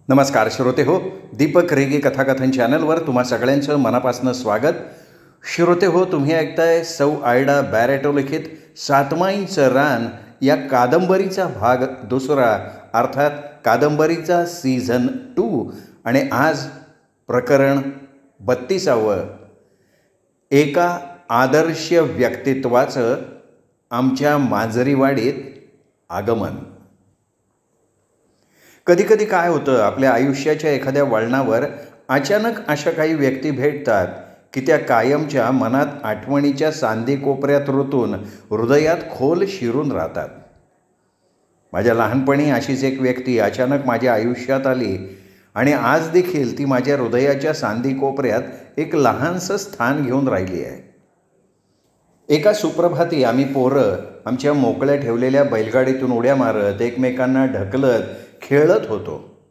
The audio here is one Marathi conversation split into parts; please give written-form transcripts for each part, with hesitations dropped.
नमस्कार श्रोते हो, दीपक रेगे कथाकथन चॅनलवर तुम्हा सगळ्यांचं मनापासून स्वागत. श्रोते हो, तुम्ही ऐकताय सौ आयडा बॅरेटो लिखित सातमाईंचं रान या कादंबरीचा भाग दुसरा, अर्थात कादंबरीचा सीझन 2. आणि आज प्रकरण 32. एका आदर्श व्यक्तित्वाचं आमच्या मांजरीवाडीत आगमन. कधीकधी काय होतं, आपल्या आयुष्याच्या एखाद्या वळणावर अचानक अशा काही व्यक्ती भेटतात की त्या कायमच्या मनात आठवणीच्या सांदी कोपऱ्यात रुतून हृदयात खोल शिरून राहतात. माझ्या लहानपणी अशीच एक व्यक्ती अचानक माझ्या आयुष्यात आली आणि आज देखील ती माझ्या हृदयाच्या सांदी कोपऱ्यात एक लहानसं स्थान घेऊन राहिली आहे. एका सुप्रभाती आम्ही पोरं आमच्या मोकळ्या ठेवलेल्या बैलगाडीतून उड्या मारत एकमेकांना ढकलत खेळत होतो.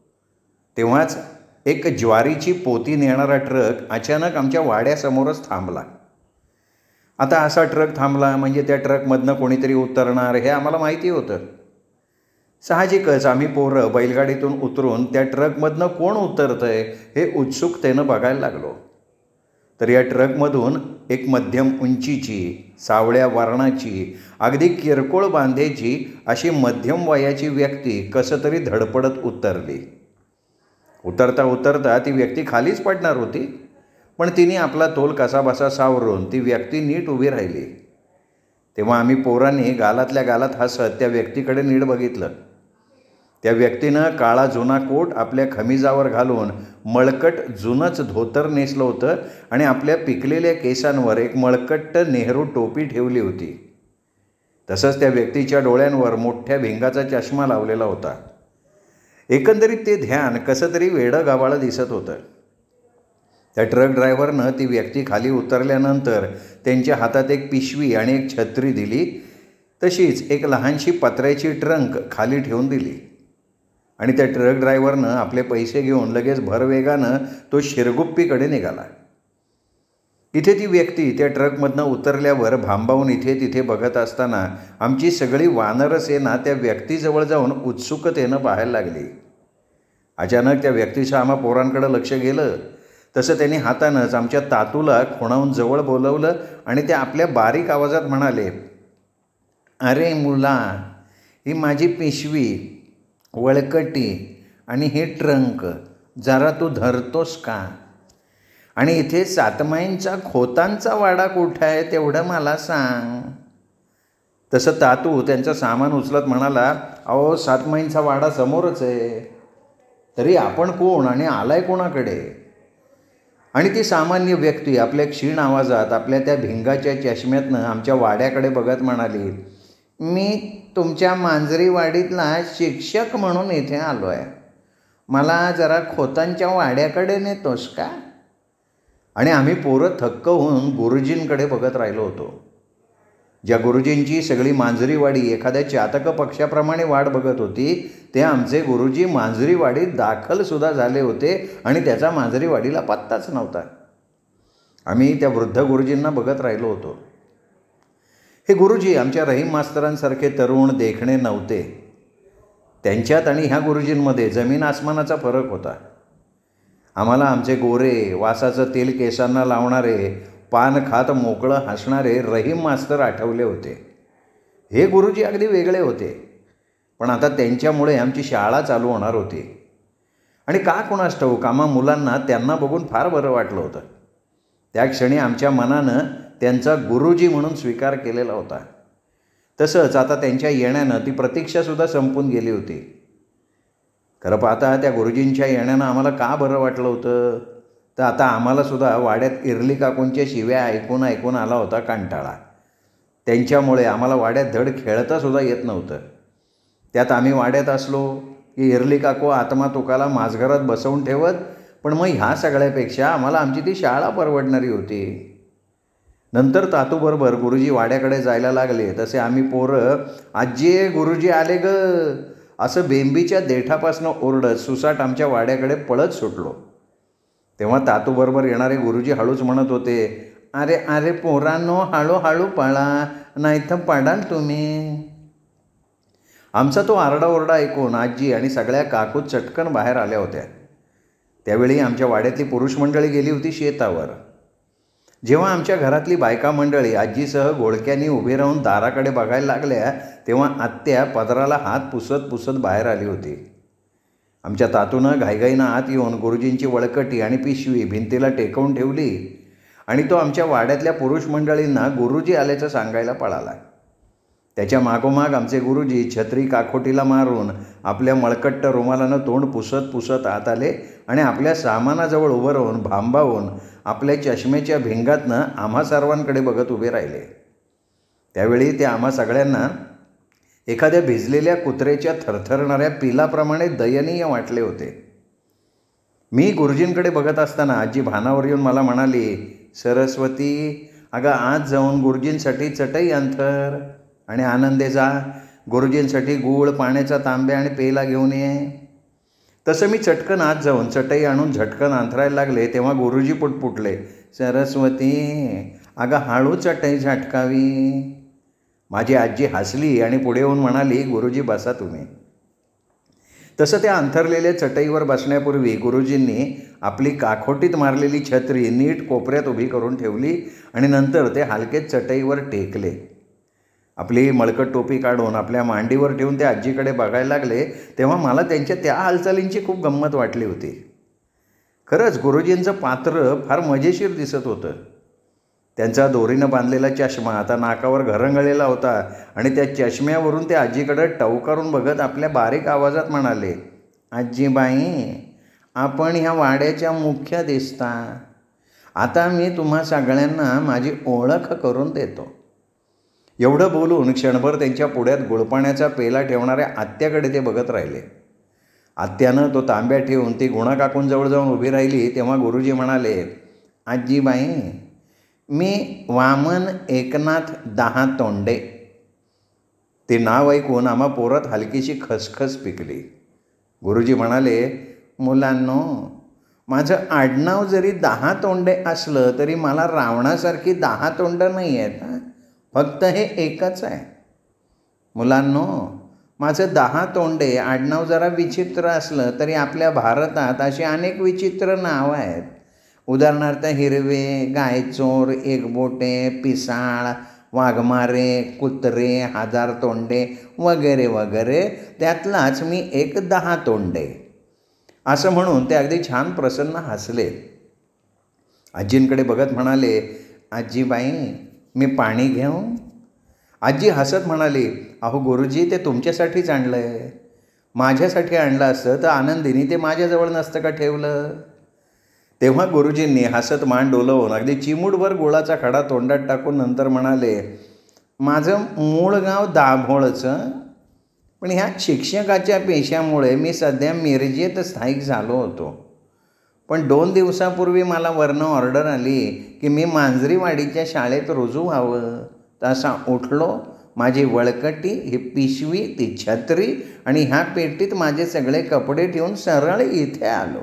तेव्हाच एक ज्वारीची पोती नेणारा ट्रक अचानक आमच्या वाड्यासमोरच थांबला. आता असा ट्रक थांबला म्हणजे त्या ट्रकमधनं कोणीतरी उतरणार हे आम्हाला माहिती होतं. साहजिकच आम्ही पोरं बैलगाडीतून उतरून त्या ट्रकमधनं कोण उतरतंय हे उत्सुकतेनं बघायला लागलो. तर या ट्रकमधून एक मध्यम उंचीची, सावळ्या वर्णाची, अगदी किरकोळ बांधेची अशी मध्यम वयाची व्यक्ती कसं तरी धडपडत उतरली. उतरता उतरता ती व्यक्ती खालीच पडणार होती, पण तिने आपला तोल कसाबसा सावरून ती व्यक्ती नीट उभी राहिली. तेव्हा आम्ही पोरांनी गालातल्या गालात हसत त्या व्यक्तीकडे नीट बघितलं. त्या व्यक्तीनं काळा जुना कोट आपल्या खमिजावर घालून मळकट जुनंच धोतर नेसलं होतं आणि आपल्या पिकलेल्या केसांवर एक मळकट्ट नेहरू टोपी ठेवली होती. तसंच त्या व्यक्तीच्या डोळ्यांवर मोठ्या भिंगाचा चष्मा लावलेला होता. एकंदरीत ते ध्यान कसं तरी वेडं गावाळं दिसत होतं. त्या ट्रक ड्रायव्हरनं ती व्यक्ती खाली उतरल्यानंतर त्यांच्या हातात एक पिशवी आणि एक छत्री दिली. तशीच एक लहानशी पत्र्याची ट्रंक खाली ठेवून दिली आणि त्या ट्रक ड्रायव्हरनं आपले पैसे घेऊन लगेच भरवेगानं तो शिरगुप्पीकडे निघाला. इथे ती व्यक्ती त्या ट्रकमधनं उतरल्यावर भांबावून इथे तिथे बघत असताना आमची सगळी वानरसेना त्या व्यक्तीजवळ जाऊन उत्सुकतेनं पाहायला लागली. अचानक त्या व्यक्तीचं आम्हा पोरांकडं लक्ष गेलं. तसं त्यांनी हातानंच आमच्या तातूला खुणावून जवळ बोलवलं आणि ते आपल्या बारीक आवाजात म्हणाले, "अरे मुला, ही माझी पिशवी, वळकटी आणि हे ट्रंक जरा तू धरतोस का? आणि इथे सातमाईंचा खोतांचा वाडा कुठं आहे तेवढं मला सांग." तसं तातू त्यांचं सामान उचलत म्हणाला, "अहो, सातमाईंचा वाडा समोरच आहे. तरी आपण कोण आणि आलाय कोणाकडे?" आणि ती सामान्य व्यक्ती आपल्या क्षीण आवाजात आपल्या त्या भिंगाच्या चष्म्यातनं आमच्या वाड्याकडे बघत म्हणाली, "मी तुमच्या मांजरीवाडीतला शिक्षक म्हणून इथे आलो आहे. मला जरा खोतांच्या वाड्याकडे नेतोस का?" आणि आम्ही पोरं थक्क होऊन गुरुजींकडे बघत राहिलो होतो. ज्या गुरुजींची सगळी मांजरीवाडी एखाद्या चातक पक्षाप्रमाणे वाट बघत होती, ते आमचे गुरुजी मांजरीवाडीत दाखलसुद्धा झाले होते आणि त्याचा मांजरीवाडीला पत्ताच नव्हता. आम्ही त्या वृद्ध गुरुजींना बघत राहिलो होतो. हे गुरुजी आमच्या रहीम मास्तरांसारखे तरुण देखणे नव्हते. त्यांच्यात आणि ह्या गुरुजींमध्ये जमीन आसमानाचा फरक होता. आम्हाला आमचे गोरे, वासाचं तेल केसांना लावणारे, पान खात मोकळं हसणारे रहीम मास्तर आठवले होते. हे गुरुजी अगदी वेगळे होते, पण आता त्यांच्यामुळे आमची शाळा चालू होणार होती. आणि का कुणास ठाऊक आम्हा मुलांना त्यांना बघून फार बरं वाटलं होतं. त्या क्षणी आमच्या मनानं त्यांचा गुरुजी म्हणून स्वीकार केलेला होता. तसंच आता त्यांच्या येण्यानं ती प्रतीक्षासुद्धा संपून गेली होती. खरं पाहता त्या गुरुजींच्या येण्यानं आम्हाला का बरं वाटलं होतं, तर आता आम्हालासुद्धा वाड्यात इरली काकूंच्या शिव्या ऐकून ऐकून आला होता कंटाळा. त्यांच्यामुळे आम्हाला वाड्यात धड खेळतासुद्धा येत नव्हतं. त्यात आम्ही वाड्यात असलो की इरली काकू आत्मा तुकाला माझघरात बसवून ठेवत, पण मग ह्या सगळ्यापेक्षा आम्हाला आमची ती शाळा परवडणारी होती. नंतर तातूबरोबर गुरुजी वाड्याकडे जायला लागले तसे आम्ही पोरं, "आजी, गुरुजी आले ग," असं बेंबीच्या देठापासनं ओरडत सुसाट आमच्या वाड्याकडे पळत सुटलो. तेव्हा तातूबरोबर येणारे गुरुजी हळूच म्हणत होते, "अरे अरे पोरांनो, हळूहळू पळा, नाहीतर पडाल तुम्ही." आमचा तो आरडाओरडा ऐकून आजी आणि सगळ्या काकू चटकन बाहेर आल्या होत्या. त्यावेळी आमच्या वाड्यातली पुरुष मंडळी गेली होती शेतावर. जेव्हा आमच्या घरातली बायका मंडळी आजीसह घोळक्यांनी उभी राहून दाराकडे बघायला लागल्या तेव्हा आत्या पदराला हात पुसत पुसत बाहेर आली होती. आमच्या तातूनं घाईघाईनं आत येऊन गुरुजींची वळकटी आणि पिशवी भिंतीला टेकवून ठेवली आणि तो आमच्या वाड्यातल्या पुरुष मंडळींना गुरुजी आल्याचं सांगायला पळाला. त्याच्या मागोमाग आमचे गुरुजी छत्री काखोटीला मारून आपल्या मळकट्ट रुमालानं तोंड पुसत पुसत आत आले आणि आपल्या सामानाजवळ उभं राहून भांबावून आपल्या चष्मेच्या भिंगातनं आम्हा सर्वांकडे बघत उभे राहिले. त्यावेळी ते आम्हा सगळ्यांना एखाद्या भिजलेल्या कुत्र्याच्या थरथरणाऱ्या पिलाप्रमाणे दयनीय वाटले होते. मी गुरुजींकडे बघत असताना आजी भानावर येऊन मला म्हणाली, सरस्वती, अगं आज जाऊन गुरुजींसाठी चटई अंथर आणि आनंदे जा. गुरुजींसाठी गूळ, पाण्याचा तांब्या आणि पेला घेऊन ये. तसं मी चटकन आत जाऊन चटई आणून झटकन अंथरायला लागले तेव्हा गुरुजी पुटपुटले, सरस्वती, अगं हळू चटई झटकावी. माझी आजी हसली आणि पुढे येऊन म्हणाली, गुरुजी बसा तुम्ही. तसं त्या अंथरलेल्या चटईवर बसण्यापूर्वी गुरुजींनी आपली काखोटीत मारलेली छत्री नीट कोपऱ्यात उभी करून ठेवली आणि नंतर ते हलकेच चटईवर टेकले. आपली मळकट टोपी काढून आपल्या मांडीवर ठेवून ते आजीकडे बघायला लागले तेव्हा मला त्यांच्या त्या हालचालींची खूप गंमत वाटली होती. खरंच गुरुजींचं पात्र फार मजेशीर दिसत होतं. त्यांचा दोरीनं बांधलेला चष्मा आता नाकावर घरंगळलेला होता आणि त्या चष्म्यावरून ते आजीकडे टवकारून बघत आपल्या बारीक आवाजात म्हणाले, आजीबाई, आपण ह्या वाड्याच्या मुख्य दिसता. आता मी तुम्हा सगळ्यांना माझी ओळख करून देतो. एवढं बोलून क्षणभर त्यांच्या पुढ्यात गुळपाण्याचा पेला ठेवणाऱ्या आत्याकडे ते बघत राहिले. आत्यानं तो तांब्या ठेवून ती गुणा काकूंजवळ जाऊन उभी राहिली तेव्हा गुरुजी म्हणाले, आजीबाई, मी वामन एकनाथ दहातोंडे. ते नाव ऐकून आम्हा पोरात हलकीशी खसखस पिकली. गुरुजी म्हणाले, मुलांनो, माझं आडनाव जरी दहातोंडे असलं तरी मला रावणासारखी 10 तोंडं नाही आहेत. फक्त हे एकच आहे. मुलांनो, माझं 10 तोंडे आडनाव जरा विचित्र असलं तरी आपल्या भारतात अशी अनेक विचित्र नावं आहेत. उदाहरणार्थ हिरवे, गायचोर, एकबोटे, पिसाळ, वाघमारे, कुत्रे, 1000 तोंडे वगैरे वगैरे. त्यातलाच मी एक 10 तोंडे. असं म्हणून ते अगदी छान प्रसन्न हसले. आजींकडे बघत म्हणाले, आजीबाई, मी पाणी घेऊ. आजी हसत म्हणाली, अहो गुरुजी, ते तुमच्यासाठीच आणलं आहे. माझ्यासाठी आणलं असतं तर आनंदीने ते माझ्याजवळ नसतं का ठेवलं. तेव्हा गुरुजींनी हसत मान डोलवून अगदी चिमूटभर गुळाचा खडा तोंडात टाकून नंतर म्हणाले, माझं मूळ गाव दाभोळचं, पण ह्या शिक्षकाच्या पेशामुळे मी सध्या मिरजेत स्थायिक झालो होतो. पण 2 दिवसापूर्वी मला वरनं ऑर्डर आली की मी मांजरीवाडीच्या शाळेत रुजू व्हावं. तसा उठलो, माझी वळकटी, ही पिशवी, ती छत्री आणि ह्या पेटीत माझे सगळे कपडे ठेवून सरळ इथे आलो.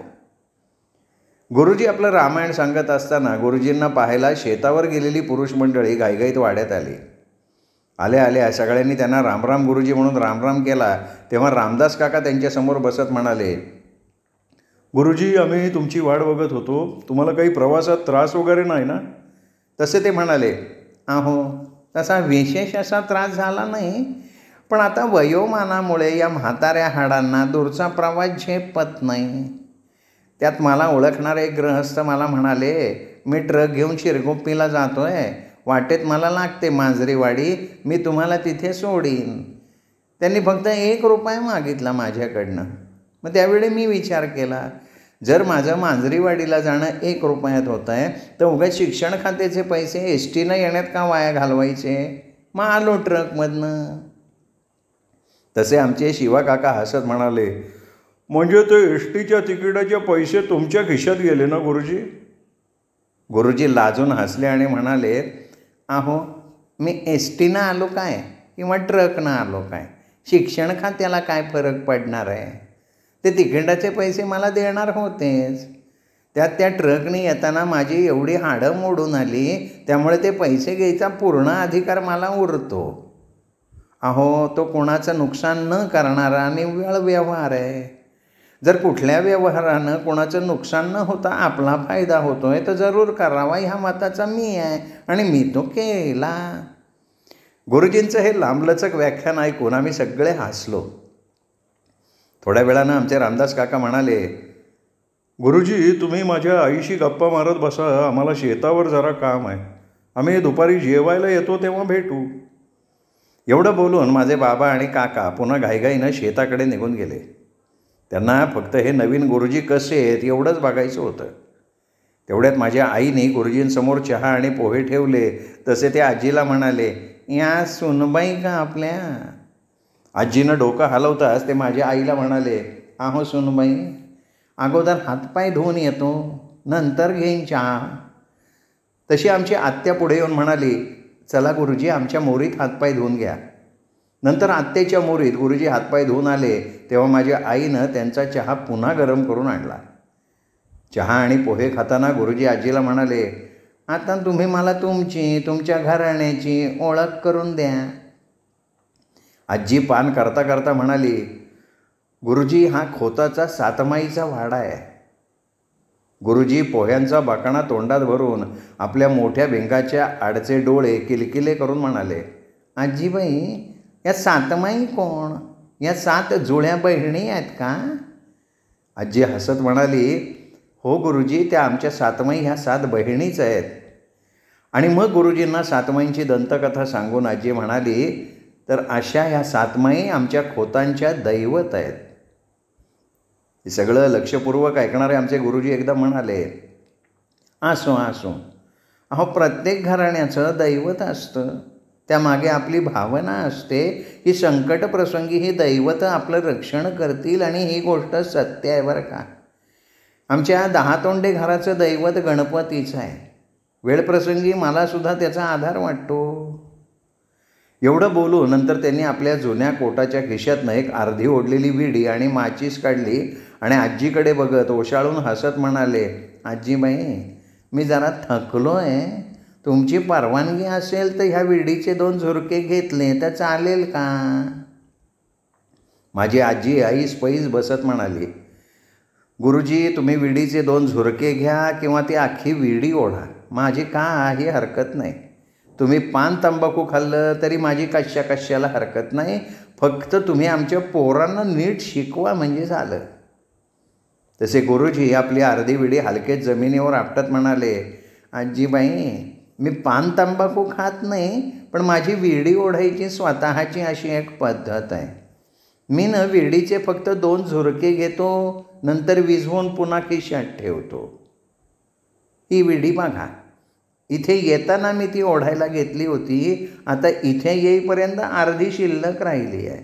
गुरुजी आपलं रामायण सांगत असताना गुरुजींना पाहायला शेतावर गेलेली पुरुष मंडळी घाईघाईत वाड्यात आली. आल्या आल्या सगळ्यांनी त्यांना रामराम गुरुजी म्हणून रामराम केला तेव्हा रामदास काका त्यांच्यासमोर बसत म्हणाले, गुरुजी, आम्ही तुमची वाट बघत होतो. तुम्हाला काही प्रवासात त्रास वगैरे नाही ना. तसे ते म्हणाले, अहो, तसा विशेष असा त्रास झाला नाही, पण आता वयोमानामुळे या म्हाताऱ्या हाडांना दूरचा प्रवास झेपत नाही. त्यात मला ओळखणारे एक गृहस्थ मला म्हणाले, मी ट्रक घेऊन शिरगुप्पीला जातो आहे, वाटेत मला लागते मांजरीवाडी, मी तुम्हाला तिथे सोडीन. त्यांनी फक्त 1 रुपया मागितला माझ्याकडनं. मग त्यावेळी मी विचार केला, जर माझं मांजरीवाडीला जाणं 1 रुपयात होतं आहे तर उगाच शिक्षण खात्याचे पैसे एसटीनं येण्यात का वाया घालवायचे. मग आलो ट्रकमधनं. तसे आमचे शिवा काका हसत म्हणाले, म्हणजे ते एसटीच्या तिकिटाचे पैसे तुमच्या खिशात गेले ना गुरुजी. गुरुजी लाजून हसले आणि म्हणाले, अहो, मी एसटीनं आलो काय किंवा ट्रकनं आलो काय, शिक्षण खात्याला काय फरक पडणार आहे. ते तिकिटाचे पैसे मला देणार होतेच. त्यात त्या ट्रकने येताना माझी एवढी हाडं मोडून आली त्यामुळे ते पैसे घ्यायचा पूर्ण अधिकार मला उरतो. अहो, तो कोणाचं नुकसान न करणारा निव्वळ व्यवहार आहे. जर कुठल्या व्यवहारानं कोणाचं नुकसान न होता आपला फायदा होतोय तर जरूर करावा, ह्या मताचा मी आहे आणि मी तो केला. गुरुजींचं हे लांबलचक व्याख्यान ऐकून आम्ही सगळे हसलो. थोड्या वेळानं आमचे रामदास काका म्हणाले, गुरुजी तुम्ही माझ्या आईशी गप्पा मारत बसा, आम्हाला शेतावर जरा काम आहे. आम्ही दुपारी जेवायला येतो तेव्हा भेटू. एवढं बोलून माझे बाबा आणि काका पुन्हा घाईघाईनं शेताकडे निघून गेले. त्यांना फक्त हे नवीन गुरुजी कसे आहेत एवढंच बघायचं होतं. तेवढ्यात माझ्या आईने गुरुजींसमोर चहा आणि पोहे ठेवले तसे ते आजीला म्हणाले, या सुनबाई का आपल्या? आजीनं डोकं हलवताच ते माझ्या आईला म्हणाले, अहो सुनबाई, अगोदर हातपाय धुवून येतो, नंतर घेईन चहा. तशी आमची आत्या पुढे येऊन म्हणाली, चला गुरुजी आमच्या मोरीत हातपाय धुवून घ्या. नंतर आत्याच्या मोरीत गुरुजी हातपाय धुवून आले तेव्हा माझ्या आईनं त्यांचा चहा पुन्हा गरम करून आणला. चहा आणि पोहे खाताना गुरुजी आजीला म्हणाले, आता तुम्ही मला तुमच्या घराण्याची ओळख करून द्या. आजी पान करता करता म्हणाली, गुरुजी हा खोताचा सातमाईचा वाडा आहे. गुरुजी पोह्यांचा बाकणा तोंडात भरून आपल्या मोठ्या भिंगाच्या आडचे डोळे किलकिले करून म्हणाले, आजीबाई, या सातमाई कोण? या 7 जुळ्या बहिणी आहेत का? आजी हसत म्हणाली, हो गुरुजी, त्या आमच्या सातमाई ह्या 7 बहिणीच आहेत. आणि मग गुरुजींना सातमाईंची दंतकथा सांगून आजी म्हणाली, तर अशा ह्या सातमाई आमच्या खोतांच्या दैवत आहेत. हे सगळं लक्षपूर्वक ऐकणारे आमचे गुरुजी एकदा म्हणाले, असो अहो, प्रत्येक घराण्याचं दैवत असतं, त्यामागे आपली भावना असते की संकटप्रसंगी ही दैवत आपलं रक्षण करतील आणि ही गोष्ट सत्य आहे बरं का. आमच्या 10 तोंडे घराचं दैवत गणपतीचं आहे. वेळप्रसंगी मलासुद्धा त्याचा आधार वाटतो. एवढं बोलून नंतर त्यांनी आपल्या जुन्या कोटाच्या खिशातनं एक अर्धी ओढलेली विडी आणि माचीस काढली आणि आजीकडे बघत ओशाळून हसत म्हणाले, आजीबाई, मी जरा थकलो आहे. तुमची परवानगी असेल तर ह्या विडीचे 2 झुरके घेतले तर चालेल का? माझी आजी ऐस पैस बसत म्हणाली, गुरुजी तुम्ही विडीचे 2 झुरके घ्या किंवा ती अख्खी विडी ओढा, माझी काही हरकत नाही. तुम्ही पान तंबाखू खाल्लं तरी माझी कशाला हरकत नाही. फक्त तुम्ही आमच्या पोरांना नीट शिकवा म्हणजे झालं. तसे गुरुजी आपली अर्धी विडी हलकेच जमिनीवर आपटत म्हणाले, आजीबाई, मी पान तंबाखू खात नाही, पण माझी विडी ओढायची स्वतःची अशी एक पद्धत आहे. मी विडीचे फक्त 2 झुरके घेतो, नंतर विझवून पुन्हा खिशात ठेवतो. ही विडी बघा, इथे येताना मी ती ओढायला घेतली होती, आता इथे येईपर्यंत अर्धी शिल्लक राहिली आहे.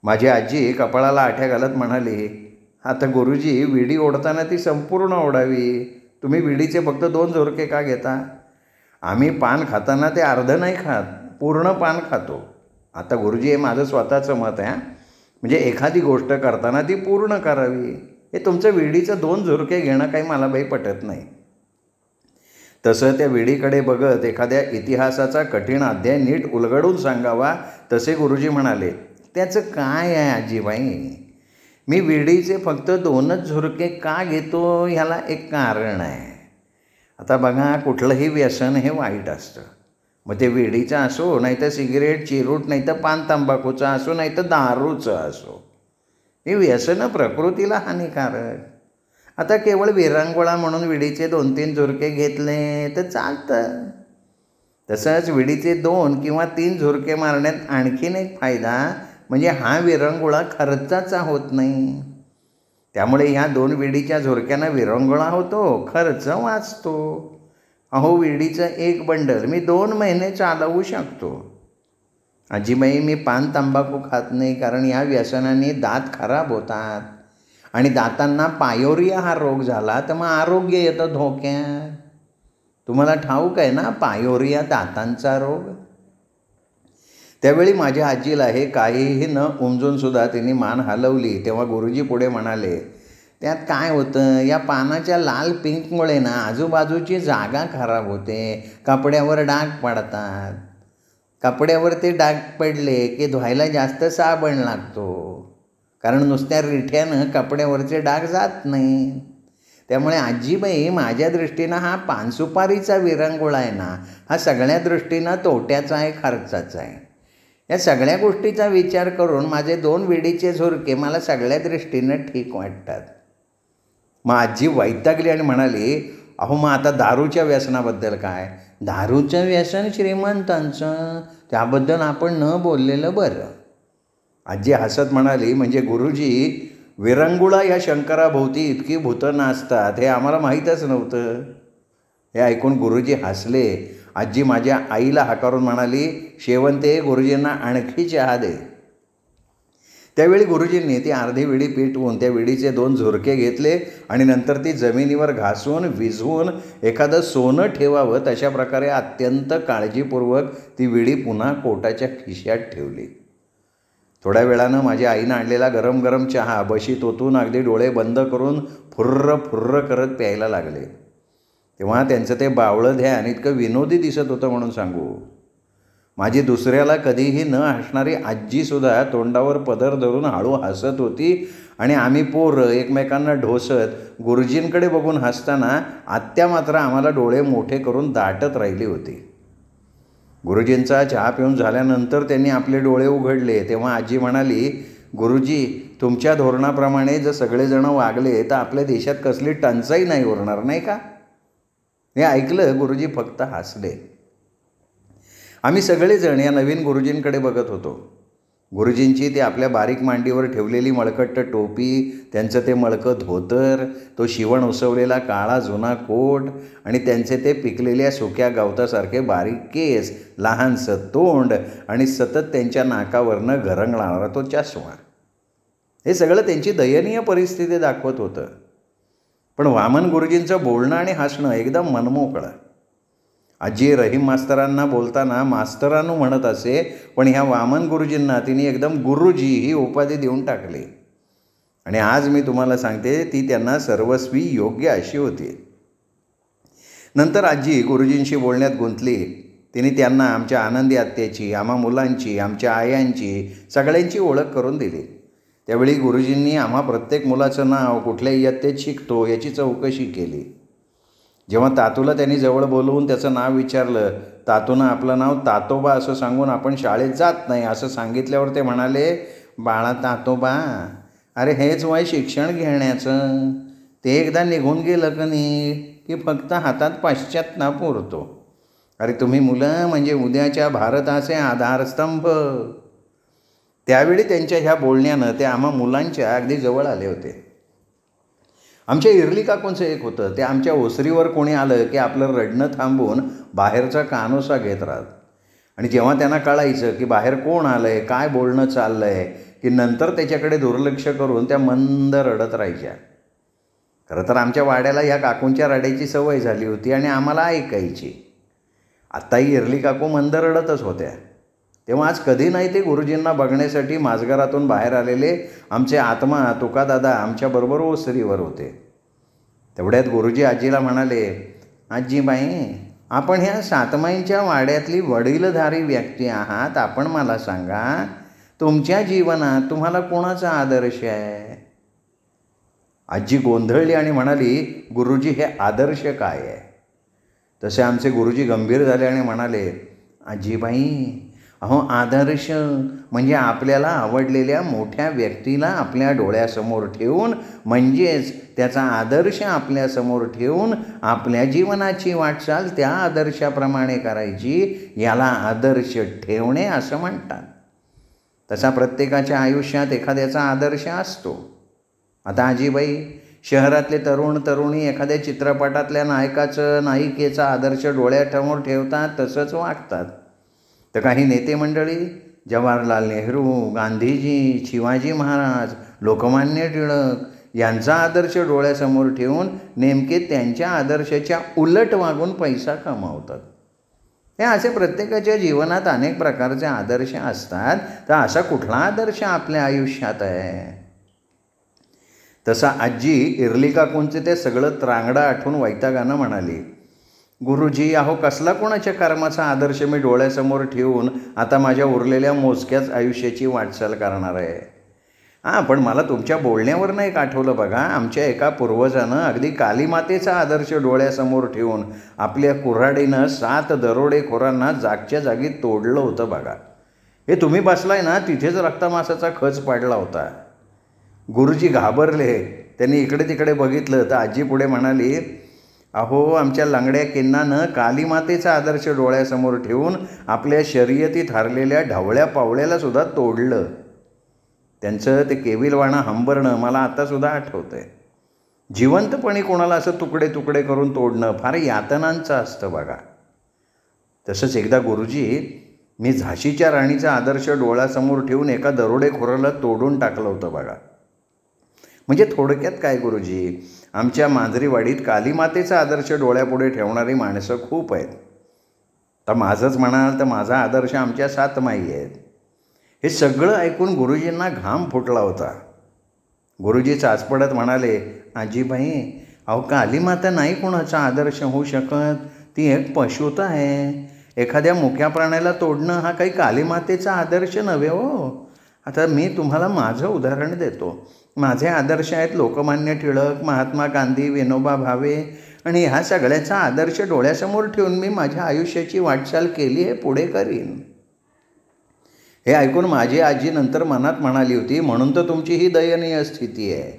माझी आजी कपाळाला आठ्या घालत म्हणाली, आता गुरुजी, विडी ओढताना ती संपूर्ण ओढावी. तुम्ही विडीचे फक्त 2 झुरके का घेता? आम्ही पान खाताना ते अर्ध नाही खात, पूर्ण पान खातो. आता गुरुजी, हे माझं स्वतःचं मत आहे. म्हणजे एखादी गोष्ट करताना ती पूर्ण करावी. हे तुमचं विडीचं 2 झुरके घेणं काही मला बाई पटत नाही. तसं त्या विडीकडे बघत एखाद्या इतिहासाचा कठीण अध्याय नीट उलगडून सांगावा तसे गुरुजी म्हणाले, त्याचं काय आहे आजीबाई? मी विडीचे फक्त 2च झुरके का घेतो ह्याला एक कारण आहे. आता बघा, कुठलंही व्यसन हे वाईट असतं. मग ते विडीचं असो, नाही तर सिगरेट, चिरूट, नाही तर पान तंबाखूचं असो, नाही तर दारूचं असो, हे व्यसनं प्रकृतीला हानिकारक. आता केवळ विरंगुळा म्हणून विडीचे 2-3 झुरके घेतले तर चालतं. तसंच विडीचे 2 किंवा 3 झुरके मारण्यात आणखीन एक फायदा म्हणजे हा विरंगुळा खर्चाचा होत नाही. त्यामुळे ह्या 2 विडीच्या झुरक्यांना विरंगुळा होतो, खर्च वाचतो. अहो, विडीचं 1 बंडल मी 2 महिने चालवू शकतो. आजीबाई, मी पान तंबाखू खात नाही, कारण या व्यसनाने दात खराब होतात आणि दातांना पायोरिया हा रोग झाला तर मग आरोग्य येतं धोक्यात. तुम्हाला ठाऊक आहे ना पायोरिया दातांचा रोग? त्यावेळी माझ्या आजीला हे काहीही न उमजूनसुद्धा तिने मान हलवली तेव्हा गुरुजी पुढे म्हणाले, त्यात काय होतं, या पानाच्या लाल पिंकमुळे ना आजूबाजूची जागा खराब होते, कपड्यावर डाग पडतात. कपड्यावर ते डाग पडले की धुवायला जास्त साबण लागतो, कारण नुसत्या रिठ्यानं कपड्यावरचे डाग जात नाही. त्यामुळे आजीबाई माझ्या दृष्टीनं हा पानसुपारीचा विरंगुळा आहे ना, हा सगळ्या दृष्टीनं तोट्याचा आहे, खर्चाचा आहे. या सगळ्या गोष्टीचा विचार करून माझे 2 विडीचे झुरके मला सगळ्या दृष्टीनं ठीक वाटतात. मग आजी वैतागली आणि म्हणाली, अहो मग आता दारूच्या व्यसनाबद्दल काय? दारूचं व्यसन श्रीमंतांचं, त्याबद्दल आपण न बोललेलं बरं. आजी हसत म्हणाली, म्हणजे गुरुजी विरंगुळा ह्या शंकराभोवती इतकी भूतं नाचतात हे आम्हाला माहीतच नव्हतं. हे ऐकून गुरुजी हसले. आजी माझ्या आईला हाकारून म्हणाली, शेवंते गुरुजींना आणखी चहा दे. त्यावेळी गुरुजींनी ती अर्धी विडी पेटवून त्या विडीचे 2 झुरके घेतले आणि नंतर ती जमिनीवर घासून विझवून एखादं सोनं ठेवावं तशा प्रकारे अत्यंत काळजीपूर्वक ती विडी पुन्हा कोटाच्या खिशात ठेवली. थोड्या वेळानं माझ्या आईनं आणलेला गरम गरम चहा बशीत ओतून अगदी डोळे बंद करून फुर्र फुर्र करत प्यायला लागले. तेव्हा त्यांचं ते बावळं ध्यान इतकं विनोदी दिसत होतं म्हणून सांगू. माझी दुसऱ्याला कधीही न हसणारी आजीसुद्धा तोंडावर पदर धरून हळू हसत होती आणि आम्ही पोरं एकमेकांना ढोसत गुरुजींकडे बघून हसताना आत्या मात्र आम्हाला डोळे मोठे करून दाटत राहिली होती. गुरुजींचा चहा पिऊन झाल्यानंतर त्यांनी आपले डोळे उघडले तेव्हा आजी म्हणाली, गुरुजी तुमच्या धोरणाप्रमाणे जर सगळेजण वागले तर आपल्या देशात कसली टंचाई नाही उरणार नाही का? हे ऐकलं गुरुजी फक्त हसले. आम्ही सगळेजण या नवीन गुरुजींकडे बघत होतो. गुरुजींची ती आपल्या बारीक मांडीवर ठेवलेली मळकट टोपी, त्यांचं ते मळकं धोतर, तो शिवण उसवलेला काळा जुना कोट आणि त्यांचे ते पिकलेल्या सुक्या गवतासारखे बारीक केस, लहानसं तोंड आणि सतत त्यांच्या नाकावरनं घरंगळणारा तो चष्मा, हे सगळं त्यांची दयनीय परिस्थिती दाखवत होतं. पण वामन गुरुजींचं बोलणं आणि हसणं एकदम मनमोकळं. आजी रहीम मास्तरांना बोलताना मास्तरानू म्हणत असे, पण ह्या वामन गुरुजींना तिने एकदम गुरुजी ही उपाधी देऊन टाकली. आणि आज मी तुम्हाला सांगते ती त्यांना सर्वस्वी योग्य अशी होती. नंतर आजी गुरुजींशी बोलण्यात गुंतली. तिने त्यांना आमच्या आनंदी आत्याची, आम्हा मुलांची, आमच्या आयांची, सगळ्यांची ओळख करून दिली. त्यावेळी गुरुजींनी आम्हा प्रत्येक मुलाचं नाव कुठल्या इयत्तेत शिकतो याची चौकशी केली. जेव्हा तातूला त्यांनी जवळ बोलवून त्याचं नाव विचारलं, तातूनं आपलं नाव तातोबा असं सांगून आपण शाळेत जात नाही असं सांगितल्यावर ते म्हणाले, बाळा तातोबा, अरे हेच वय शिक्षण घेण्याचं, ते एकदा निघून गेलं का नाही की फक्त हातात पश्चाताप उरतो. अरे तुम्ही मुलं म्हणजे उद्याच्या भारताचे आधारस्तंभ. त्यावेळी त्यांच्या ह्या बोलण्यानं ते आम्हा मुलांच्या अगदी जवळ आले होते. आमच्या इरली काकूंचं एक होतं, ते आमच्या ओसरीवर कोणी आलं की आपलं रडणं थांबवून बाहेरचा कानोसा घेत राहत. आणि जेव्हा त्यांना कळायचं की बाहेर कोण आलं आहे, काय बोलणं चाललं आहे, की नंतर त्याच्याकडे दुर्लक्ष करून त्या मंद रडत राहायच्या. खरं तर आमच्या वाड्याला ह्या काकूंच्या रडायची सवय झाली होती आणि आम्हाला ऐकायची. आत्ताही इरली काकू मंद रडतच होत्या. तेव्हा आज कधी नाही ते गुरुजींना बघण्यासाठी माझघरातून बाहेर आलेले आमचे आत्मा तुकादादा आमच्याबरोबर ओसरीवर होते. तेवढ्यात गुरुजी आजीला म्हणाले, आजीबाई, आपण ह्या सातमाईंच्या वाड्यातली वडीलधारी व्यक्ती आहात. आपण मला सांगा, तुमच्या जीवनात तुम्हाला कोणाचा आदर्श आहे? आजी गोंधळली आणि म्हणाली, गुरुजी हे आदर्श काय आहे? तसे आमचे गुरुजी गंभीर झाले आणि म्हणाले, आजीबाई, अहो आदर्श म्हणजे आपल्याला आवडलेल्या मोठ्या व्यक्तीला आपल्या डोळ्यासमोर ठेवून, म्हणजेच त्याचा आदर्श आपल्यासमोर ठेवून आपल्या जीवनाची वाटचाल त्या आदर्शाप्रमाणे करायची, याला आदर्श ठेवणे असं म्हणतात. तसा प्रत्येकाच्या आयुष्यात एखाद्याचा आदर्श असतो. आता आजीबाई, शहरातले तरुण तरुणी एखाद्या चित्रपटातल्या नायकाचं, नायिकेचा आदर्श डोळ्यासमोर ठेवतात, तसंच वागतात. तर काही नेते मंडळी जवाहरलाल नेहरू, गांधीजी, शिवाजी महाराज, लोकमान्य टिळक यांचा आदर्श डोळ्यासमोर ठेवून नेमके त्यांच्या आदर्शाच्या उलट वागून पैसा कमावतात. हे असे प्रत्येकाच्या जीवनात अनेक प्रकारचे आदर्श असतात. तर असा कुठला आदर्श आपल्या आयुष्यात आहे? तसा आजी इरली काकूंचे ते सगळं त्रांगडं आठवून वैतागानं म्हणाली, गुरुजी, अहो कसला कोणाच्या कर्माचा आदर्श मी डोळ्यासमोर ठेवून आता माझ्या उरलेल्या मोजक्याच आयुष्याची वाटचाल करणार आहे. हां, पण मला तुमच्या बोलण्यावरनं एक आठवलं बघा. आमच्या एका पूर्वजानं अगदी कालीमातेचा आदर्श डोळ्यासमोर ठेवून आपल्या कुऱ्हाडीनं 7 दरोडेखोरांना जागच्या जागी तोडलं होतं बघा. हे तुम्ही बसलाय ना, तिथेच रक्तमासाचा खच पाडला होता. गुरुजी घाबरले. त्यांनी इकडे तिकडे बघितलं तर आजी पुढे म्हणाली, अहो आमच्या लंगड्या किन्नानं कालीमातेचा आदर्श डोळ्यासमोर ठेवून आपल्या शर्यतीत हरलेल्या ढवळ्या पावळ्याला सुद्धा तोडलं. त्यांचं ते केविलवाणं हंबरणं मला आत्तासुद्धा आठवतं आहे. जिवंतपणी कोणाला असं तुकडे तुकडे करून तोडणं फार यातनांचं असतं बघा. तसंच एकदा गुरुजी, मी झाशीच्या राणीचा आदर्श डोळ्यासमोर ठेवून एका दरोडेखोराला तोडून टाकलं होतं बघा. म्हणजे थोडक्यात काय गुरुजी, आमच्या मांजरीवाडीत कालीमातेचा आदर्श डोळ्यापुढे ठेवणारी माणसं खूप आहेत. तर माझंच म्हणाल तर माझा आदर्श आमच्या 7 माई आहेत. हे सगळं ऐकून गुरुजींना घाम फुटला होता. गुरुजी चाचपडत म्हणाले, आजीबाई, अहो कालीमाता नाही कोणाचा आदर्श होऊ शकत. ती एक पशुता आहे. एखाद्या मुक्या प्राण्याला तोडणं हा काही कालीमातेचा आदर्श नव्हे हो. आता मी तुम्हाला माझं उदाहरण देतो. माझे आदर्श आहेत लोकमान्य टिळक, महात्मा गांधी, विनोबा भावे, आणि ह्या सगळ्याचा आदर्श डोळ्यासमोर ठेवून मी माझ्या आयुष्याची वाटचाल केली आहे, पुढे करीन. हे ऐकून माझी आजी नंतर मनात म्हणाली होती, म्हणून तर तुमची ही दयनीय स्थिती आहे.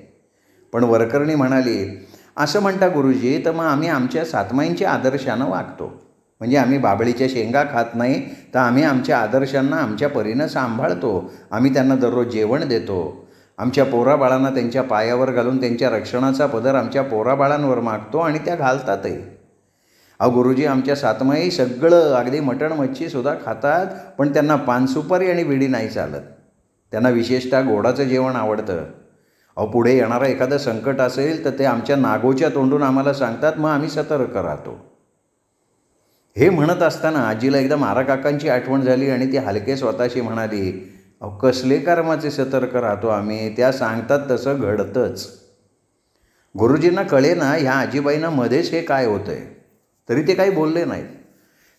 पण वरकरणी म्हणाली, असं म्हणता गुरुजी, तर मग आम्ही आमच्या 7 माईंच्या आदर्शानं वागतो. म्हणजे आम्ही बाबळीच्या शेंगा खात नाही, तर आम्ही आमच्या आदर्शांना आमच्या परीनं सांभाळतो. आम्ही त्यांना दररोज जेवण देतो. आमच्या पोराबाळांना त्यांच्या पायावर घालून त्यांच्या रक्षणाचा पदर आमच्या पोराबाळांवर मागतो आणि त्या घालतातही. अहो गुरुजी, आमच्या 7 माई सगळं अगदी मटण मच्छीसुद्धा खातात, पण त्यांना पान सुपारी आणि विडी नाही चालत. त्यांना विशेषतः गोडाचं जेवण आवडतं. अहो पुढे येणारं एखादं संकट असेल तर ते आमच्या नागोच्या तोंडून आम्हाला सांगतात, मग आम्ही सतर्क राहतो. हे म्हणत असताना आजीला एकदा माराकाकांची आठवण झाली आणि ती हलके स्वतःशी म्हणाली, अहो कसले कर्माचे सतर्क राहतो आम्ही, त्या सांगतात तसं घडतंच. गुरुजींना कळे ना ह्या आजीबाईंना मध्येच हे काय होतं आहे, तरी ते काही बोलले नाहीत.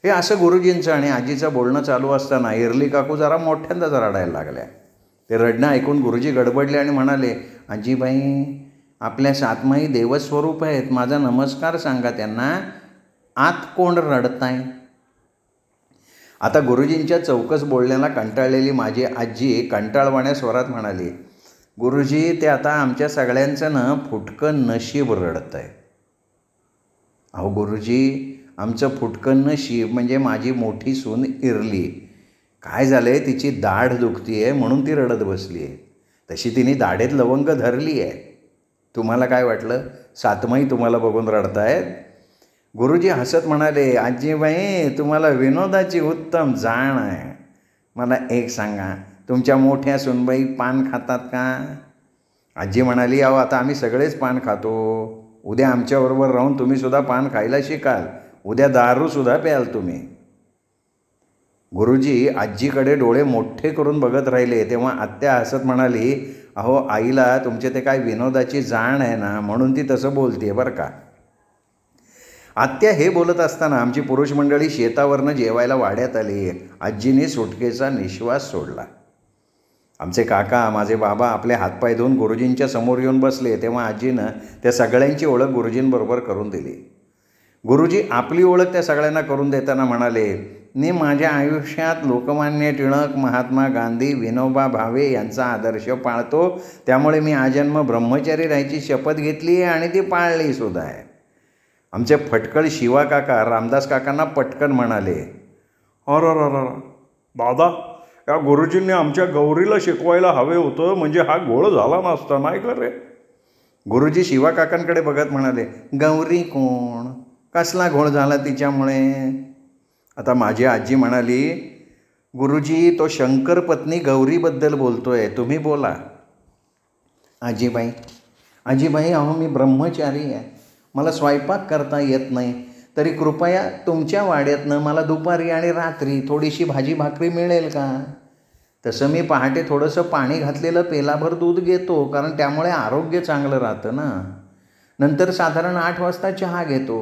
हे असं गुरुजींचं आणि आजीचं बोलणं चालू असताना इरली काकू जरा मोठ्यांदाच रडायला लागल्या. ते रडणं ऐकून गुरुजी गडबडले आणि म्हणाले, आजीबाई, आपल्या 7 माई देवस्वरूप आहेत, माझा नमस्कार सांगा त्यांना. आत कोण रडताय? आता गुरुजींच्या चौकस बोलण्याला कंटाळलेली माझी आजी कंटाळवाण्या स्वरात म्हणाली, गुरुजी, ते आता आमच्या सगळ्यांचं ना फुटकं नशीब रडत आहे. अहो गुरुजी, आमचं फुटकं नशीब म्हणजे माझी मोठी सून इरली. काय झालं आहे, तिची दाढ दुखती आहे म्हणून ती रडत बसली आहे. तशी तिने दाढेत लवंग धरली आहे. तुम्हाला काय वाटलं, 7 माई तुम्हाला बघून रडतायत? गुरुजी हसत म्हणाले, आजीबाई, तुम्हाला विनोदाची उत्तम जाण आहे. मला एक सांगा, तुमच्या मोठ्या सुनबाई पान खातात का? आजी म्हणाली, अहो आता आम्ही सगळेच पान खातो. उद्या आमच्याबरोबर राहून तुम्हीसुद्धा पान खायला शिकाल. उद्या दारूसुद्धा प्याल तुम्ही. गुरुजी आजीकडे डोळे मोठे करून बघत राहिले. तेव्हा आत्या हसत म्हणाली, अहो आईला तुमचे ते काय विनोदाची जाण आहे ना, म्हणून ती तसं बोलते बरं का. आत्या हे बोलत असताना आमची पुरुष मंडळी शेतावरनं जेवायला वाड्यात आली. आजीने सुटकेचा निश्वास सोडला. आमचे काका, माझे बाबा आपले हातपाय धुवून गुरुजींच्या समोर येऊन बसले. तेव्हा आजीनं त्या सगळ्यांची ओळख गुरुजींबरोबर करून दिली. गुरुजी आपली ओळख त्या सगळ्यांना करून देताना म्हणाले, मी माझ्या आयुष्यात लोकमान्य टिळक, महात्मा गांधी, विनोबा भावे यांचा आदर्श पाळतो. त्यामुळे मी आजन्म ब्रह्मचारी राहायची शपथ घेतली आहे आणि ती पाळली सुद्धा आहे. आमचे फटकळ शिवा काका रामदास काकांना पटकन म्हणाले, अरे दादा, या गुरुजींनी आमच्या गौरीला शिकवायला हवे होतं, म्हणजे हा घोळ झाला नसता, नाही का रे? गुरुजी शिवा काकांकडे बघत म्हणाले, गौरी कोण? कसला घोळ झाला तिच्यामुळे? आता माझी आजी म्हणाली, गुरुजी, तो शंकर पत्नी गौरीबद्दल बोलतोय, तुम्ही बोला. आजीबाई, अहो मी ब्रह्मचारी आहे. मला स्वयंपाक करता येत नाही. तरी कृपया तुमच्या वाड्यातनं मला दुपारी आणि रात्री थोडीशी भाजी भाकरी मिळेल का? तसं मी पहाटे थोडंसं पाणी घातलेलं पेलाभर दूध घेतो, कारण त्यामुळे आरोग्य चांगलं राहतं ना. नंतर साधारण 8 वाजता चहा घेतो.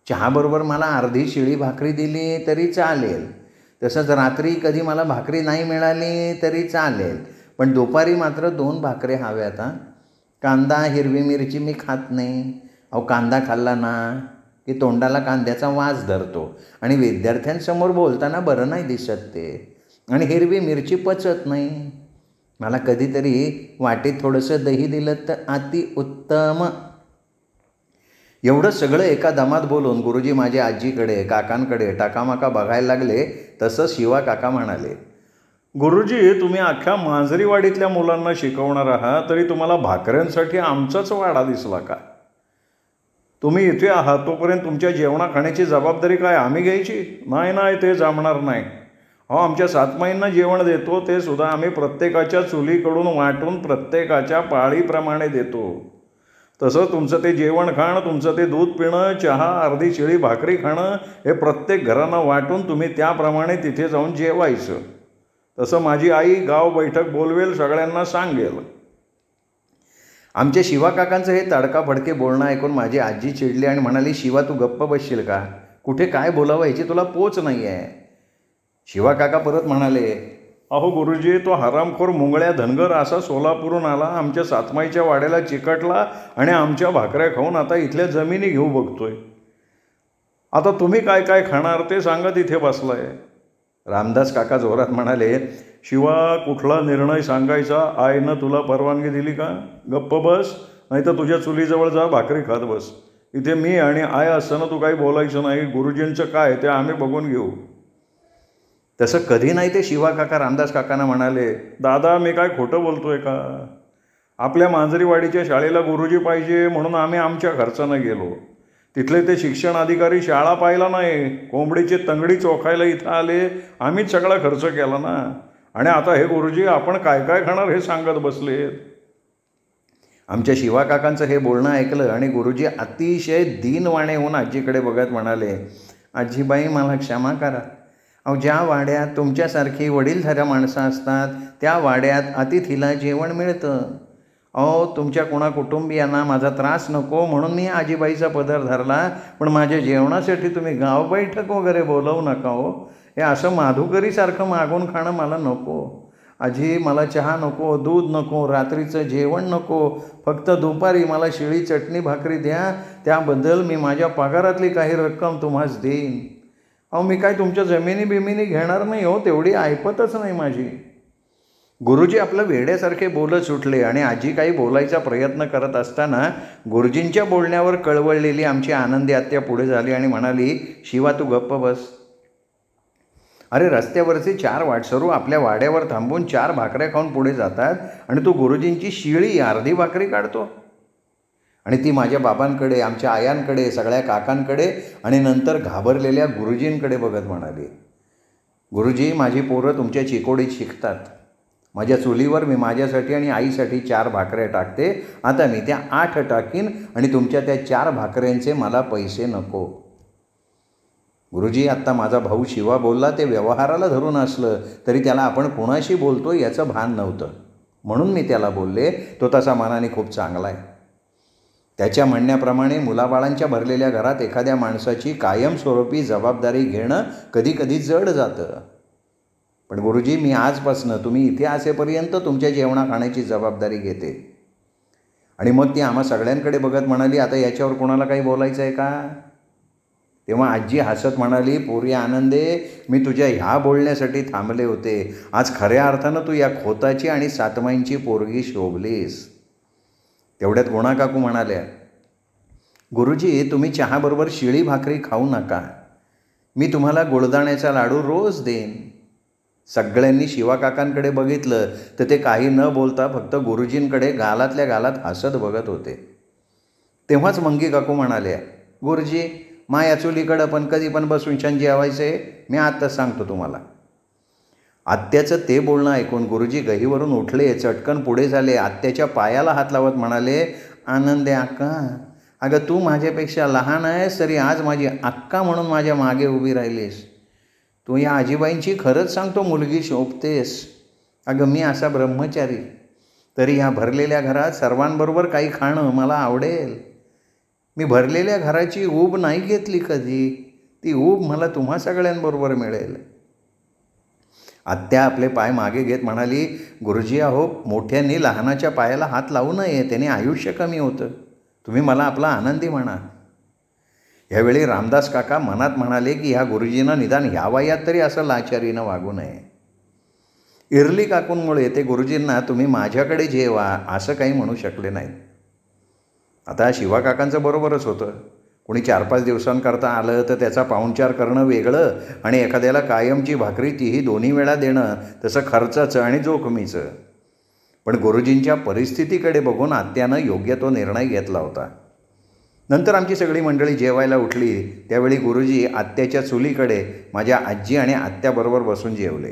चहाबरोबर मला अर्धी शिळी भाकरी दिली तरी चालेल. तसंच रात्री कधी मला भाकरी नाही मिळाली तरी चालेल, पण दुपारी मात्र 2 भाकरी हव्यात. कांदा हिरवी मिरची मी खात नाही. अहो, कांदा खाल्ला ना की तोंडाला कांद्याचा वास धरतो आणि विद्यार्थ्यांसमोर बोलताना बरं नाही दिसत ते, आणि हिरवी मिरची पचत नाही. मला कधीतरी वाटीत थोडंसं दही दिलं तर अतिउत्तम. एवढं सगळं एका दमात बोलून गुरुजी माझ्या आजीकडे काकांकडे टाकामाका बघायला लागले. तसं शिवा काका म्हणाले, गुरुजी, तुम्ही अख्ख्या मांजरीवाडीतल्या मुलांना शिकवणार आहात, तरी तुम्हाला भाकऱ्यांसाठी आमचाच वाडा दिसला का? तुम्ही इथे आहात तोपर्यंत तुमच्या जेवणा खाण्याची जबाबदारी काय आम्ही घ्यायची? नाही, ते जमणार नाही. आमच्या सातमाईंना जेवण देतो ते सुद्धा आम्ही प्रत्येकाच्या चुलीकडून वाटून प्रत्येकाच्या पाळीप्रमाणे देतो. तसं तुमचं ते जेवण खाणं, तुमचं ते दूध पिणं, चहा, अर्धी शिळी भाकरी खाणं, हे प्रत्येक घरांना वाटून तुम्ही त्याप्रमाणे तिथे जाऊन जेवायचं. तसं माझी आई गाव बैठक बोलवेल, सगळ्यांना सांगेल. आमच्या शिवा काकांचं हे तडकाफडके बोलणं ऐकून माझी आजी चिडली आणि म्हणाली, शिवा तू गप्प बसशील का? कुठे काय बोलावं याची तुला पोच नाही आहे. शिवा काका परत म्हणाले, अहो गुरुजी, तो हरामखोर मुंगळ्या धनगर असा सोलापूरहून आला, आमच्या सातमाईच्या वाड्याला चिकटला आणि आमच्या भाकऱ्या खाऊन आता इथल्या जमिनी घेऊ बघतोय. आता तुम्ही काय काय खाणार ते सांगत इथे बसलाय. रामदास काका जोरात म्हणाले, शिवा, कुठला निर्णय सांगायचा आईनं तुला परवानगी दिली का? गप्प बस, नाही तर तुझ्या चुलीजवळ जा, भाकरी खात बस. इथे मी आणि आय असताना तू काही बोलायचं नाही. गुरुजींचं काय ते आम्ही बघून घेऊ. तसं कधी नाही ते शिवा काका रामदास काकांना म्हणाले, दादा, मी काय खोटं बोलतोय का? आपल्या मांजरीवाडीच्या शाळेला गुरुजी पाहिजे म्हणून आम्ही आमच्या खर्चानं गेलो. तिथले ते शिक्षण अधिकारी शाळा पाहिला नाही, कोंबडीची तंगडी चोखायला इथं आले, आम्हीच सगळा खर्च केला ना. आणि आता हे गुरुजी आपण काय काय खाणार हे सांगत बसलेत. आमच्या शिवा काकांचं हे बोलणं ऐकलं आणि गुरुजी अतिशय दीनवाणे होऊन आजीकडे बघत म्हणाले, आजीबाई, मला क्षमा करा. अहो, ज्या वाड्यात तुमच्यासारखी वडीलधाऱ्या माणसं असतात त्या वाड्यात अतिथीला जेवण मिळतं. अहो, तुमच्या कोणा कुटुंबियांना माझा त्रास नको म्हणून मी आजीबाईचा पदर धरला, पण माझ्या जेवणासाठी तुम्ही गाव बैठक वगैरे बोलवू नका हो. हे असं माधुकरीसारखं मागून खाणं मला नको. आजी, मला चहा नको, दूध नको, रात्रीचं जेवण नको, फक्त दुपारी मला शिळी चटणी भाकरी द्या. त्याबद्दल मी माझ्या पगारातली काही रक्कम तुम्हास देईन. अहो, मी काय तुमच्या जमिनी बिमिनी घेणार नाही हो, तेवढी ऐपतच नाही माझी. गुरुजी आपलं वेड्यासारखे बोलत सुटले आणि आजी काही बोलायचा प्रयत्न करत असताना गुरुजींच्या बोलण्यावर कळवळलेली आमची आनंदी आत्या पुढे झाली आणि म्हणाली, शिवा तू गप्प बस. अरे, रस्त्यावरचे 4 वाटसरू आपल्या वाड्यावर थांबून 4 भाकऱ्या खाऊन पुढे जातात आणि तू गुरुजींची शिळी अर्धी भाकरी काढतो. आणि ती माझ्या बाबांकडे, आमच्या आयांकडे, सगळ्या काकांकडे आणि नंतर घाबरलेल्या गुरुजींकडे बघत म्हणाली, गुरुजी, माझी पोरं तुमच्या चिकोडीत शिकतात. माझ्या चुलीवर मी माझ्यासाठी आणि आईसाठी 4 भाकऱ्या टाकते. आता मी त्या 8 टाकीन आणि तुमच्या त्या 4 भाकऱ्यांचे मला पैसे नको. गुरुजी, आत्ता माझा भाऊ शिवा बोलला ते व्यवहाराला धरून असलं तरी त्याला आपण कोणाशी बोलतो याचं भान नव्हतं, म्हणून मी त्याला बोलले. तो तसा मनाने खूप चांगला आहे. त्याच्या म्हणण्याप्रमाणे मुलाबाळांच्या भरलेल्या घरात एखाद्या माणसाची कायमस्वरूपी जबाबदारी घेणं कधी कधी जड जातं. पण गुरुजी, मी आजपासनं तुम्ही इथे असेपर्यंत तुमच्या जेवणा खाण्याची जबाबदारी घेते. आणि मग ती आम्हा सगळ्यांकडे बघत म्हणाली, आता याच्यावर कोणाला काही बोलायचं आहे का? तेव्हा आजी हसत म्हणाली, पोरी आनंदे, मी तुझ्या ह्या बोलण्यासाठी थांबले होते. आज खऱ्या अर्थानं तू या खोताची आणि सातमाईंची पोरगी शोभलीस. तेवढ्यात गुणा काकू म्हणाल्या, गुरुजी, तुम्ही चहाबरोबर शिळी भाकरी खाऊ नका. मी तुम्हाला गुळदाण्याचा लाडू रोज देईन. सगळ्यांनी शिवा काकांकडे बघितलं तर ते काही न बोलता फक्त गुरुजींकडे गालातल्या गालात हसत बघत होते. तेव्हाच मंगी काकू म्हणाल्या, गुरुजी, माया चुलीकडं पण कधी पण बसून छान जेवायचं आहे. मी आत्ताच सांगतो तुम्हाला. आत्याचं ते बोलणं ऐकून गुरुजी गहीवरून उठले, चटकन पुढे झाले, आत्याच्या पायाला हात लावत म्हणाले, आनंदे अक्का, अगं तू माझ्यापेक्षा लहान आहेस तरी आज माझी अक्का म्हणून माझ्या मागे उभी राहिलीस. तू या आजीबाईंची खरंच सांगतो मुलगी शोभतेस. अगं मी असा ब्रह्मचारी, तरी ह्या भरलेल्या घरात सर्वांबरोबर काही खाणं मला आवडेल. मी भरलेल्या घराची ऊब नाही घेतली कधी. ती ऊब मला तुम्हा सगळ्यांबरोबर मिळेल. आत्या आपले पाय मागे घेत म्हणाली, गुरुजी अहो, मोठ्यांनी लहानाच्या पायाला हात लावू नये, त्याने आयुष्य कमी होतं. तुम्ही मला आपला आनंदी म्हणा. यावेळी रामदास काका मनात म्हणाले की ह्या गुरुजींना निदान ह्या वयात तरी असं लाचारीनं वागू नये. इरली काकूंमुळे ते गुरुजींना तुम्ही माझ्याकडे जेवा असं काही म्हणू शकले नाहीत. आता शिवा काकांचं बरोबरच होतं. कोणी 4-5 दिवसांकरता आलं तर त्याचा पाहुणचार करणं वेगळं आणि एखाद्याला कायमची भाकरी तीही दोन्ही वेळा देणं तसं खर्चाचं आणि जोखमीचं. पण गुरुजींच्या परिस्थितीकडे बघून आत्यानं योग्य तो निर्णय घेतला होता. नंतर आमची सगळी मंडळी जेवायला उठली. त्यावेळी गुरुजी आत्याच्या चुलीकडे माझ्या आजी आणि आत्याबरोबर बसून जेवले.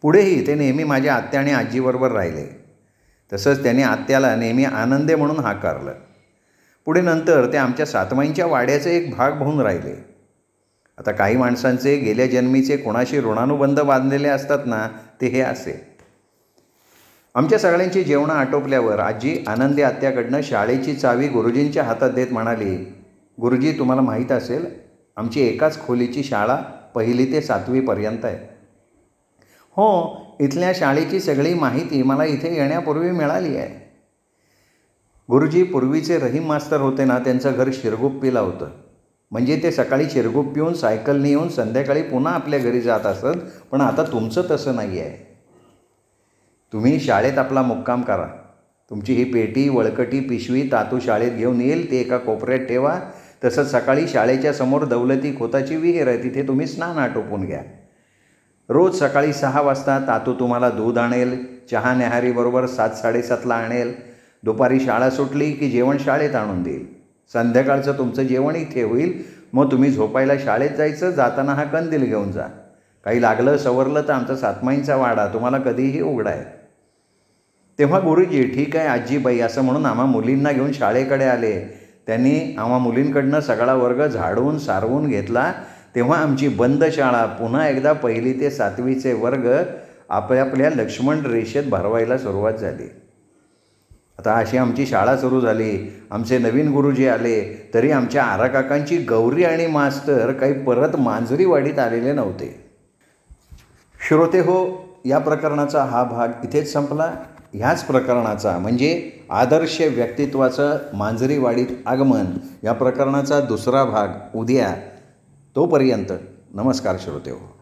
पुढेही ते नेहमी माझ्या आत्या आणि आजीबरोबर राहिले. तसंच त्यांनी आत्याला नेहमी आनंदे म्हणून हाकारलं. पुढे नंतर ते आमच्या सातमाईंच्या वाड्याचे एक भाग होऊन राहिले. आता काही माणसांचे गेल्या जन्मीचे कोणाशी ऋणानुबंध बांधलेले असतात ना, ते हे असे. आमच्या सगळ्यांची जेवणं आटोपल्यावर आजी आनंदी आत्याकडनं शाळेची चावी गुरुजींच्या हातात देत म्हणाली, गुरुजी तुम्हाला माहीत असेल आमची एकाच खोलीची शाळा 1ली ते 7वीपर्यंत आहे. हो, इथल्या शाळेची सगळी माहिती मला इथे येण्यापूर्वी मिळाली आहे. गुरुजी पूर्वीचे रहीम मास्तर होते ना, त्यांचं घर शिरगुप्पीला होतं. म्हणजे ते सकाळी शिरगुप्पी पिऊन सायकलने येऊन संध्याकाळी पुन्हा आपल्या घरी जात असत. पण आता तुमचं तसं नाही आहे. तुम्ही शाळेत आपला मुक्काम करा. तुमची ही पेटी, वळकटी, पिशवी तातू शाळेत घेऊन येईल, ते एका कोपऱ्यात ठेवा. तसंच सकाळी शाळेच्या समोर दौलती खोताची विहीर आहे, तिथे तुम्ही स्नान आटोपून घ्या. रोज सकाळी 6 वाजता तातू तुम्हाला दूध आणेल, चहा न्याहारीबरोबर 7-7:30ला आणेल. दुपारी शाळा सुटली की जेवण शाळेत आणून देईल. संध्याकाळचं तुमचं जेवण इथे होईल. मग तुम्ही झोपायला शाळेत जायचं, जाताना हा कंदील घेऊन जा. काही लागलं सवरलं तर आमचा सातमाईंचा वाडा तुम्हाला कधीही उघडा आहे. तेव्हा गुरुजी ठीक आहे आजीबाई असं म्हणून आम्हा मुलींना घेऊन शाळेकडे आले. त्यांनी आम्हा मुलींकडनं सगळा वर्ग झाडून सारवून घेतला. तेव्हा आमची बंद शाळा पुन्हा एकदा 1ली ते 7वीचे वर्ग आपल्या लक्ष्मण रेषेत भरवायला सुरुवात झाली. आता अशी आमची शाळा सुरू झाली. आमचे नवीन गुरुजी आले तरी आमच्या आराकाकांची गौरी आणि मास्तर काही परत मांजरीवाडीत आलेले नव्हते. श्रोते हो, या प्रकरणाचा हा भाग इथेच संपला. ह्याच प्रकरणाचा म्हणजे आदर्श व्यक्तित्वाचं मांजरीवाडीत आगमन या प्रकरणाचा दुसरा भाग उद्या. तोपर्यंत नमस्कार श्रोते हो.